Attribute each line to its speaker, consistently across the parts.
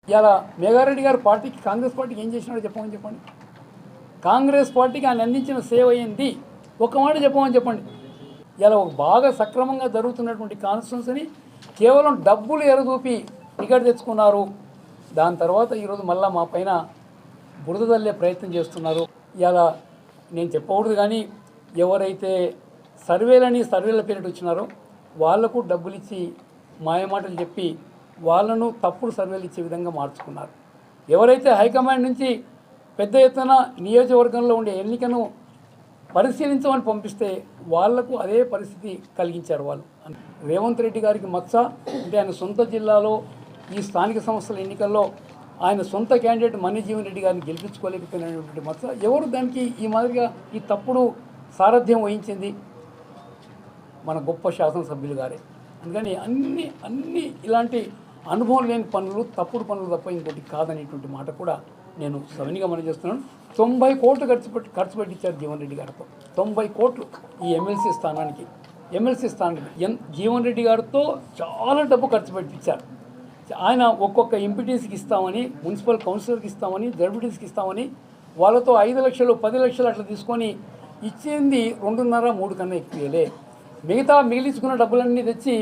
Speaker 1: ఇలా మేఘారెడ్డి గారు పార్టీకి కాంగ్రెస్ పార్టీకి ఏం చేసినాడో చెప్పండి. కాంగ్రెస్ పార్టీకి ఆయన అందించిన సేవ ఏంది ఒక మాట చెప్పండి. ఇలా ఒక బాగా సక్రమంగా జరుగుతున్నటువంటి కాన్స్టిట్యూన్సీని కేవలం డబ్బులు ఎరదూపి టికెట్ తెచ్చుకున్నారు. దాని తర్వాత ఈరోజు మళ్ళీ మా పైన బురద తల్లే ప్రయత్నం చేస్తున్నారు. ఇలా నేను చెప్పకూడదు, కానీ ఎవరైతే సర్వేల పేరిట వచ్చినారో వాళ్లకు డబ్బులు ఇచ్చి మాయమాటలు చెప్పి వాళ్ళను తప్పుడు సర్వేలు ఇచ్చే విధంగా మార్చుకున్నారు. ఎవరైతే హైకమాండ్ నుంచి పెద్ద ఎత్తున నియోజకవర్గంలో ఉండే ఎన్నికను పరిశీలించమని పంపిస్తే వాళ్లకు అదే పరిస్థితి కలిగించారు వాళ్ళు. రేవంత్ రెడ్డి గారికి మచ్చ అంటే ఆయన సొంత జిల్లాలో ఈ స్థానిక సంస్థల ఎన్నికల్లో ఆయన సొంత క్యాండిడేట్ మన్యజీవన్ రెడ్డి గారిని గెలిపించుకోలేకపోయినటువంటి మచ్చ. ఎవరు దానికి ఈ మాదిరిగా ఈ తప్పుడు సారథ్యం వహించింది? మన గొప్ప శాసనసభ్యులు గారే. అందుకని అన్ని ఇలాంటి అనుభవం లేని పనులు, తప్పుడు పనులు తప్ప ఇంకోటి కాదనేటువంటి మాట కూడా నేను సవినిగా మనం చేస్తున్నాను. 90 కోట్లు ఖర్చు పెట్టించారు జీవన్ రెడ్డి గారితో. 90 కోట్లు ఈ ఎమ్మెల్సీ స్థానానికి జీవన్ రెడ్డి గారితో చాలా డబ్బు ఖర్చు పెట్టించారు. ఆయన ఒక్కొక్క ఎంపీటీసీకి ఇస్తామని, మున్సిపల్ కౌన్సిలర్కి ఇస్తామని, జడ్పీటీసీకి ఇస్తామని వాళ్ళతో 5 లక్షలు 10 లక్షలు అట్లా తీసుకొని ఇచ్చింది 2.5-3 కన్నా ఎక్కువలే. మిగతా మిగిలించుకున్న డబ్బులన్నీ తెచ్చి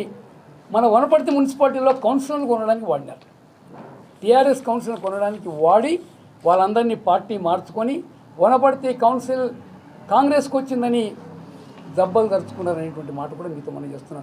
Speaker 1: మన వనపర్తి మున్సిపాలిటీలో కౌన్సిలర్లు కొనడానికి వాడినారు. టీఆర్ఎస్ కౌన్సిలర్ కొనడానికి వాడి వాళ్ళందరినీ పార్టీ మార్చుకొని వనపర్తి కౌన్సిల్ కాంగ్రెస్కి వచ్చిందని జబ్బలు దరుచుకున్నారనేటువంటి మాట కూడా మీతో మనం చేస్తున్నాను.